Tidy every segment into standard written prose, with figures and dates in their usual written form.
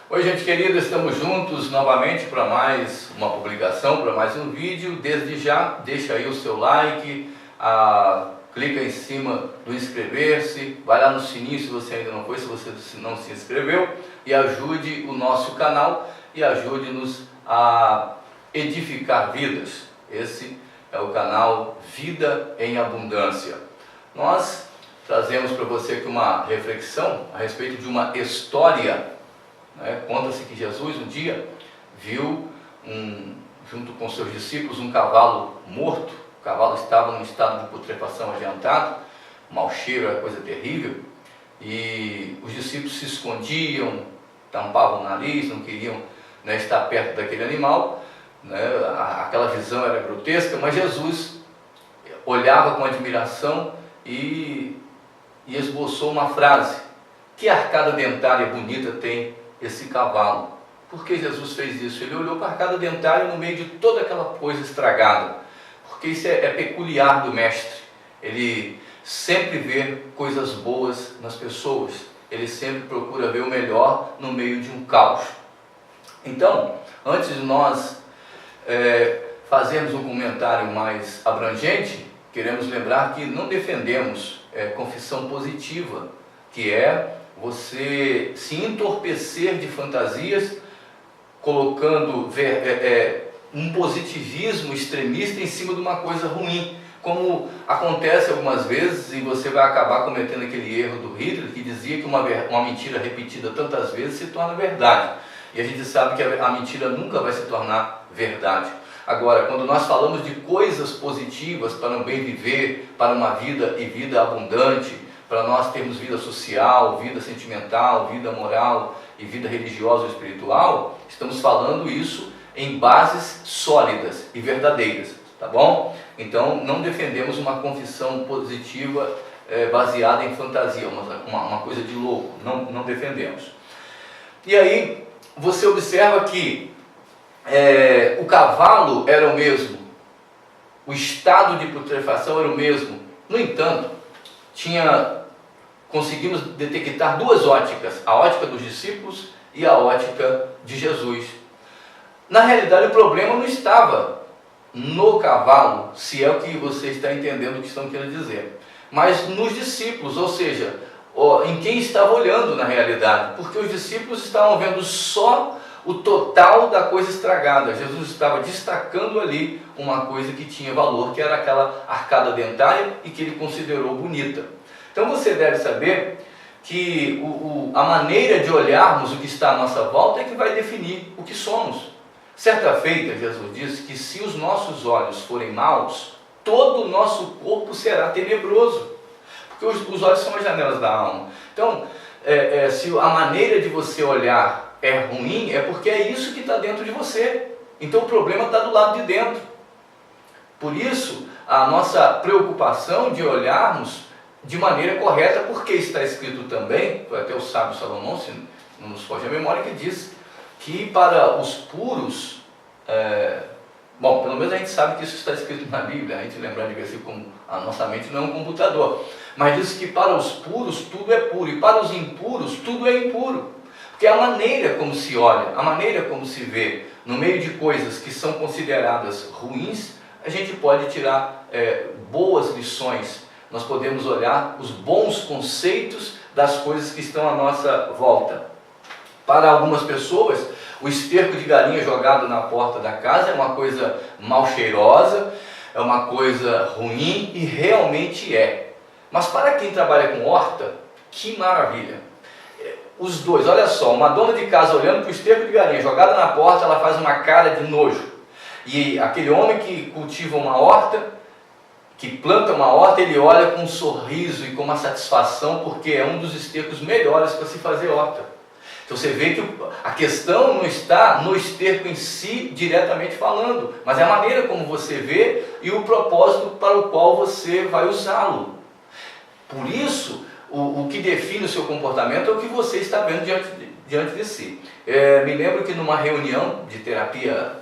Oi, gente querida, estamos juntos novamente para mais uma publicação, para mais um vídeo. Desde já, deixa aí o seu like, clica em cima do inscrever-se, vai lá no sininho se você ainda não foi, se você não se inscreveu, e ajude o nosso canal e ajude-nos a edificar vidas. Esse é o canal Vida em Abundância. Nós trazemos para você aqui uma reflexão a respeito de uma história. Conta-se que Jesus um dia viu, junto com seus discípulos, um cavalo morto. O cavalo estava num estado de putrefação adiantado, mau cheiro, era coisa terrível, e os discípulos se escondiam, tampavam o nariz, não queriam estar perto daquele animal. Aquela visão era grotesca, mas Jesus olhava com admiração e esboçou uma frase: que arcada dentária bonita tem esse cavalo. Por que Jesus fez isso? Ele olhou para a arcada dentária no meio de toda aquela coisa estragada, porque isso é peculiar do mestre. Ele sempre vê coisas boas nas pessoas, ele sempre procura ver o melhor no meio de um caos. Então, antes de nós fazermos um comentário mais abrangente, queremos lembrar que não defendemos confissão positiva, que é você se entorpecer de fantasias, colocando um positivismo extremista em cima de uma coisa ruim, como acontece algumas vezes, e você vai acabar cometendo aquele erro do Hitler, que dizia que uma mentira repetida tantas vezes se torna verdade, e a gente sabe que a mentira nunca vai se tornar verdade. Agora, quando nós falamos de coisas positivas para um bem viver, para uma vida e vida abundante, para nós termos vida social, vida sentimental, vida moral e vida religiosa ou espiritual, estamos falando isso em bases sólidas e verdadeiras, tá bom? Então, não defendemos uma confissão positiva baseada em fantasia, uma coisa de louco, não defendemos. E aí, você observa que o cavalo era o mesmo, o estado de putrefação era o mesmo. No entanto, conseguimos detectar duas óticas, a ótica dos discípulos e a ótica de Jesus. Na realidade, o problema não estava no cavalo, se é o que você está entendendo o que estão querendo dizer, mas nos discípulos, ou seja, em quem estava olhando na realidade, porque os discípulos estavam vendo só o total da coisa estragada. Jesus estava destacando ali uma coisa que tinha valor, que era aquela arcada dentária e que ele considerou bonita. Então você deve saber que a maneira de olharmos o que está à nossa volta é que vai definir o que somos. Certa feita, Jesus disse que se os nossos olhos forem maus, todo o nosso corpo será tenebroso, porque os olhos são as janelas da alma. Então, se a maneira de você olhar é ruim, é porque é isso que está dentro de você. Então o problema está do lado de dentro. Por isso, a nossa preocupação de olharmos de maneira correta, porque está escrito também, foi até o sábio Salomão, se não nos foge a memória, que diz que para os puros, bom, pelo menos a gente sabe que isso está escrito na Bíblia, a gente lembrar de versículo, como a nossa mente não é um computador, mas diz que para os puros tudo é puro, e para os impuros tudo é impuro. Porque a maneira como se olha, a maneira como se vê, no meio de coisas que são consideradas ruins, a gente pode tirar boas lições. Nós podemos olhar os bons conceitos das coisas que estão à nossa volta. Para algumas pessoas, o esterco de galinha jogado na porta da casa é uma coisa mal cheirosa, é uma coisa ruim, e realmente é. Mas para quem trabalha com horta, que maravilha! Os dois, olha só, uma dona de casa olhando para o esterco de galinha jogada na porta, ela faz uma cara de nojo. E aquele homem que cultiva uma horta, que planta uma horta, ele olha com um sorriso e com uma satisfação, porque é um dos estercos melhores para se fazer horta. Então você vê que a questão não está no esterco em si, diretamente falando, mas é a maneira como você vê e o propósito para o qual você vai usá-lo. Por isso, o que define o seu comportamento é o que você está vendo diante de si. Me lembro que numa reunião de terapia,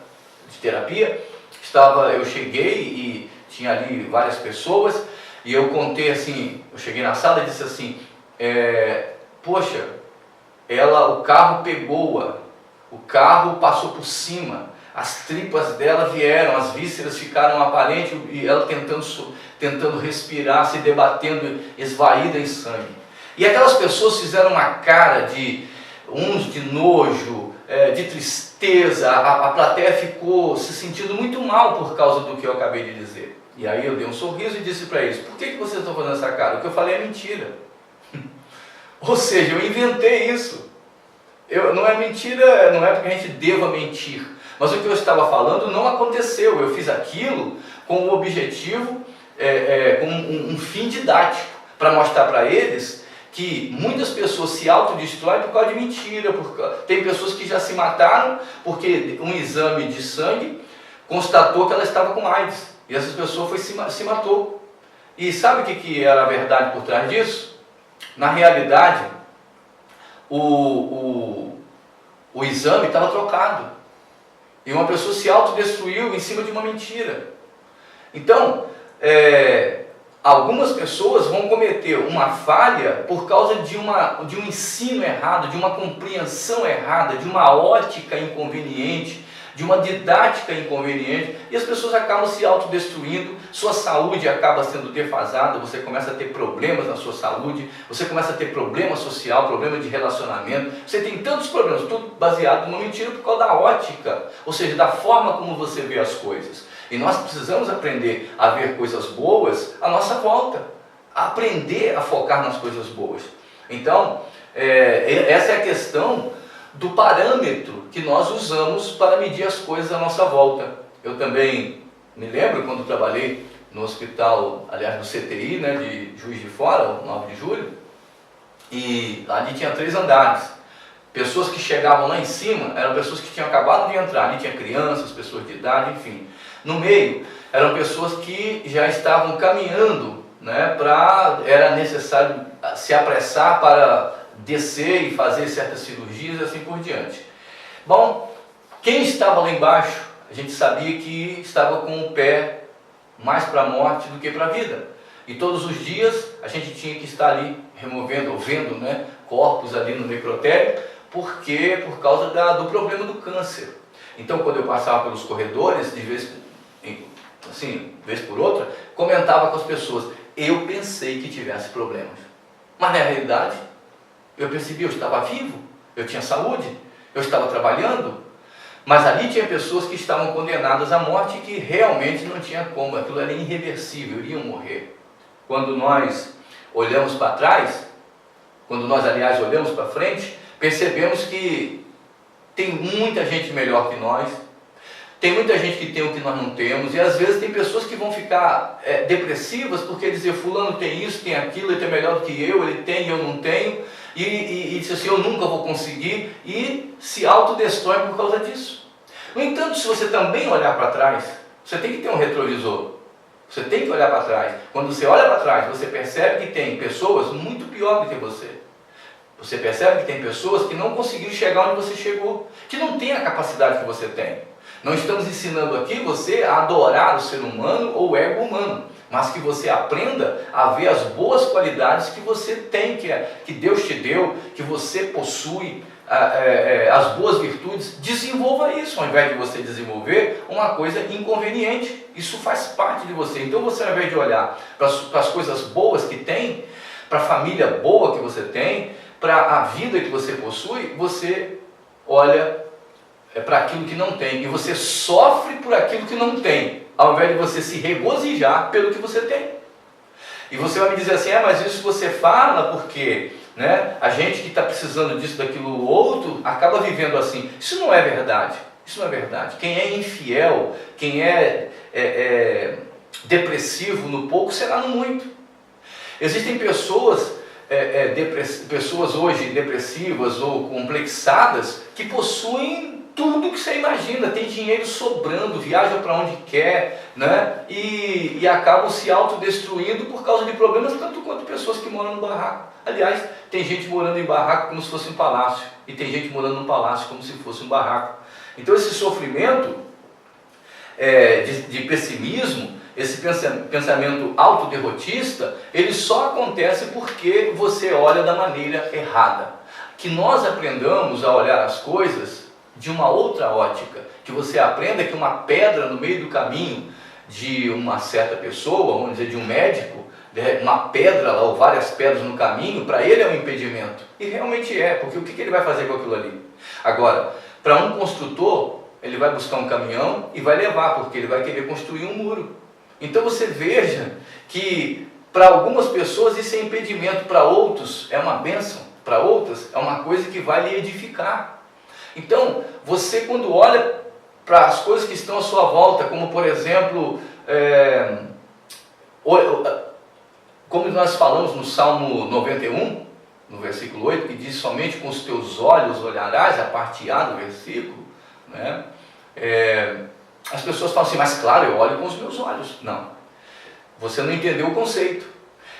eu cheguei e tinha ali várias pessoas, e eu contei assim, eu cheguei na sala e disse assim, poxa, o carro pegou-a, o carro passou por cima, as tripas dela vieram, as vísceras ficaram aparentes e ela tentando respirar, se debatendo, esvaída em sangue. E aquelas pessoas fizeram uma cara uns de nojo, de tristeza, a plateia ficou se sentindo muito mal por causa do que eu acabei de dizer. E aí eu dei um sorriso e disse para eles: por que vocês estão fazendo essa cara? O que eu falei é mentira. Ou seja, eu inventei isso. Não é mentira, não é porque a gente deva mentir. Mas o que eu estava falando não aconteceu. Eu fiz aquilo com um objetivo, com um fim didático, para mostrar para eles que muitas pessoas se autodestroem por causa de mentira. Tem pessoas que já se mataram porque um exame de sangue constatou que ela estava com AIDS. E essa pessoa se matou. E sabe o que era a verdade por trás disso? Na realidade, o exame estava trocado. E uma pessoa se autodestruiu em cima de uma mentira. Então, algumas pessoas vão cometer uma falha por causa de um ensino errado, de uma compreensão errada, de uma ótica inconveniente, de uma didática inconveniente, e as pessoas acabam se autodestruindo, sua saúde acaba sendo defasada, você começa a ter problemas na sua saúde, você começa a ter problema social, problema de relacionamento, você tem tantos problemas, tudo baseado numa mentira por causa da ótica, ou seja, da forma como você vê as coisas. E nós precisamos aprender a ver coisas boas à nossa volta, aprender a focar nas coisas boas. Então, essa é a questão do parâmetro que nós usamos para medir as coisas à nossa volta. Eu também me lembro quando trabalhei no hospital, aliás no CTI, de Juiz de Fora, 9 de julho, e ali tinha 3 andares. Pessoas que chegavam lá em cima eram pessoas que tinham acabado de entrar, ali tinha crianças, pessoas de idade, enfim. No meio eram pessoas que já estavam caminhando, era necessário se apressar para descer e fazer certas cirurgias e assim por diante. Bom, quem estava lá embaixo, a gente sabia que estava com o pé mais para a morte do que para a vida. E todos os dias a gente tinha que estar ali removendo, ou vendo, corpos ali no necrotério, por causa do problema do câncer. Então, quando eu passava pelos corredores, de vez por outra, comentava com as pessoas: eu pensei que tivesse problemas, mas na realidade eu percebi, eu estava vivo, eu tinha saúde, eu estava trabalhando, mas ali tinha pessoas que estavam condenadas à morte e que realmente não tinha como, aquilo era irreversível, iriam morrer. Quando nós olhamos para trás, quando nós, aliás, olhamos para frente, percebemos que tem muita gente melhor que nós, tem muita gente que tem o que nós não temos, e às vezes tem pessoas que vão ficar depressivas porque dizer: fulano tem isso, tem aquilo, ele é melhor do que eu, ele tem e eu não tenho, e diz assim: eu nunca vou conseguir, e se autodestrói por causa disso. No entanto, se você também olhar para trás, você tem que ter um retrovisor, você tem que olhar para trás. Quando você olha para trás, você percebe que tem pessoas muito pior do que você. Você percebe que tem pessoas que não conseguiram chegar onde você chegou, que não tem a capacidade que você tem. Não estamos ensinando aqui você a adorar o ser humano ou o ego humano, mas que você aprenda a ver as boas qualidades que você tem, que Deus te deu, que você possui, as boas virtudes. Desenvolva isso, ao invés de você desenvolver uma coisa inconveniente. Isso faz parte de você. Então você, ao invés de olhar para as coisas boas que tem, para a família boa que você tem, para a vida que você possui, você olha para aquilo que não tem, e você sofre por aquilo que não tem, ao invés de você se regozijar pelo que você tem. E você vai me dizer assim: mas isso você fala porque a gente que está precisando disso, daquilo outro, acaba vivendo assim. Isso não é verdade. Isso não é verdade. Quem é infiel, quem é depressivo no pouco, será no muito. Existem pessoas hoje depressivas ou complexadas que possuem tudo que você imagina, tem dinheiro sobrando, viaja para onde quer, e acabam se autodestruindo por causa de problemas, tanto quanto pessoas que moram no barraco. Aliás, tem gente morando em barraco como se fosse um palácio, e tem gente morando num palácio como se fosse um barraco. Então esse sofrimento de pessimismo, esse pensamento autoderrotista, ele só acontece porque você olha da maneira errada. que nós aprendamos a olhar as coisas de uma outra ótica, que você aprenda que uma pedra no meio do caminho de uma certa pessoa, vamos dizer, de um médico, uma pedra ou várias pedras no caminho, para ele é um impedimento. E realmente é, porque o que ele vai fazer com aquilo ali? Agora, para um construtor, ele vai buscar um caminhão e vai levar, porque ele vai querer construir um muro. Então você veja que para algumas pessoas isso é impedimento, para outros é uma bênção, para outras é uma coisa que vai lhe edificar. Então, você quando olha para as coisas que estão à sua volta, como por exemplo, como nós falamos no Salmo 91, no versículo 8, que diz: somente com os teus olhos olharás, a parte A do versículo, né? As pessoas falam assim, mas claro, eu olho com os meus olhos. Não, você não entendeu o conceito.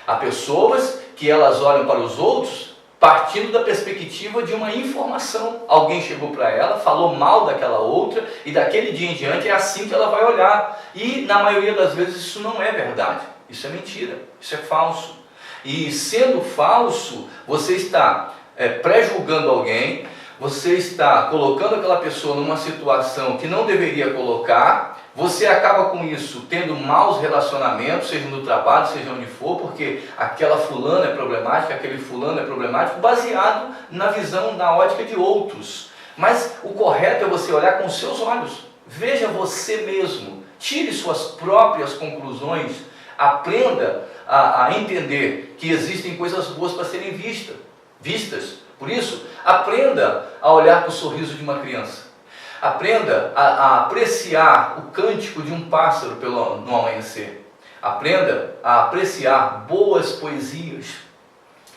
Há pessoas que elas olham para os outros partindo da perspectiva de uma informação. Alguém chegou para ela, falou mal daquela outra, e daquele dia em diante é assim que ela vai olhar. E na maioria das vezes isso não é verdade, isso é mentira, isso é falso. E sendo falso, você está pré-julgando alguém, você está colocando aquela pessoa numa situação que não deveria colocar, você acaba com isso tendo maus relacionamentos, seja no trabalho, seja onde for, porque aquela fulana é problemática, aquele fulano é problemático, baseado na visão, na ótica de outros. Mas o correto é você olhar com os seus olhos, veja você mesmo, tire suas próprias conclusões, aprenda a entender que existem coisas boas para serem vistas. Por isso, aprenda a olhar para o sorriso de uma criança. Aprenda a apreciar o cântico de um pássaro no amanhecer. Aprenda a apreciar boas poesias.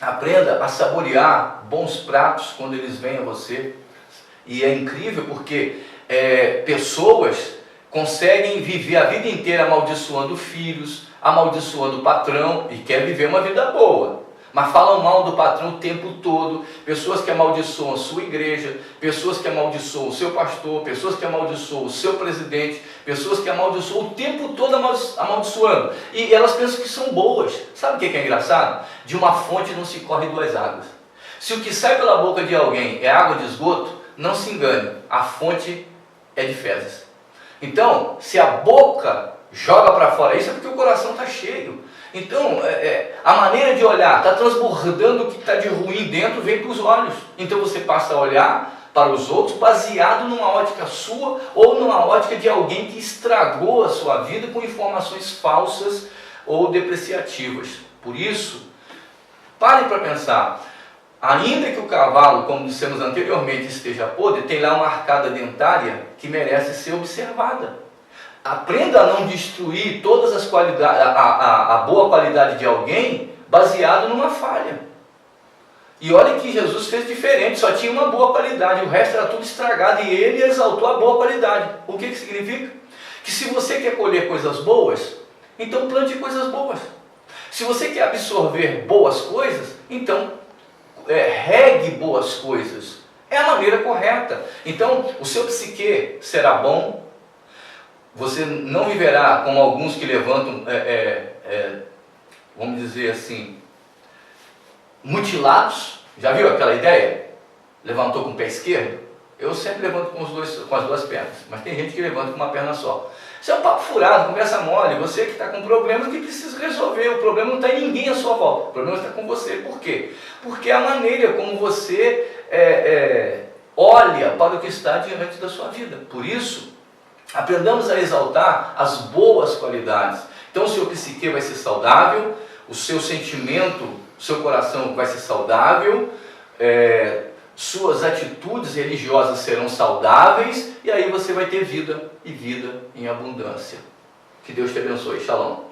Aprenda a saborear bons pratos quando eles vêm a você. E é incrível porque pessoas conseguem viver a vida inteira amaldiçoando filhos, amaldiçoando o patrão e quer viver uma vida boa. Mas falam mal do patrão o tempo todo, pessoas que amaldiçoam a sua igreja, pessoas que amaldiçoam o seu pastor, pessoas que amaldiçoam o seu presidente, pessoas que amaldiçoam o tempo todo amaldiçoando. E elas pensam que são boas. Sabe o que é engraçado? De uma fonte não se corre duas águas. Se o que sai pela boca de alguém é água de esgoto, não se engane, a fonte é de fezes. Então, se a boca joga para fora isso, é porque o coração está cheio. Então, a maneira de olhar, está transbordando o que está de ruim dentro, vem para os olhos. Então você passa a olhar para os outros baseado numa ótica sua ou numa ótica de alguém que estragou a sua vida com informações falsas ou depreciativas. Por isso, pare para pensar. Ainda que o cavalo, como dissemos anteriormente, esteja podre, tem lá uma arcada dentária que merece ser observada. Aprenda a não destruir todas as qualidades, a boa qualidade de alguém baseado numa falha. E olha que Jesus fez diferente, só tinha uma boa qualidade, o resto era tudo estragado e ele exaltou a boa qualidade. O que significa? Que se você quer colher coisas boas, então plante coisas boas. Se você quer absorver boas coisas, então regue boas coisas. É a maneira correta. Então o seu psique será bom. Você não viverá como alguns que levantam, vamos dizer assim, mutilados. Já viu aquela ideia? Levantou com o pé esquerdo? Eu sempre levanto com as duas pernas, mas tem gente que levanta com uma perna só. Isso é um papo furado, conversa mole. Você que está com problemas que precisa resolver. O problema não está em ninguém à sua volta. O problema está com você. Por quê? Porque é a maneira como você olha para o que está diante da sua vida. Por isso, aprendamos a exaltar as boas qualidades. Então o seu psique vai ser saudável, o seu sentimento, o seu coração vai ser saudável, suas atitudes religiosas serão saudáveis, e aí você vai ter vida e vida em abundância. Que Deus te abençoe. Shalom.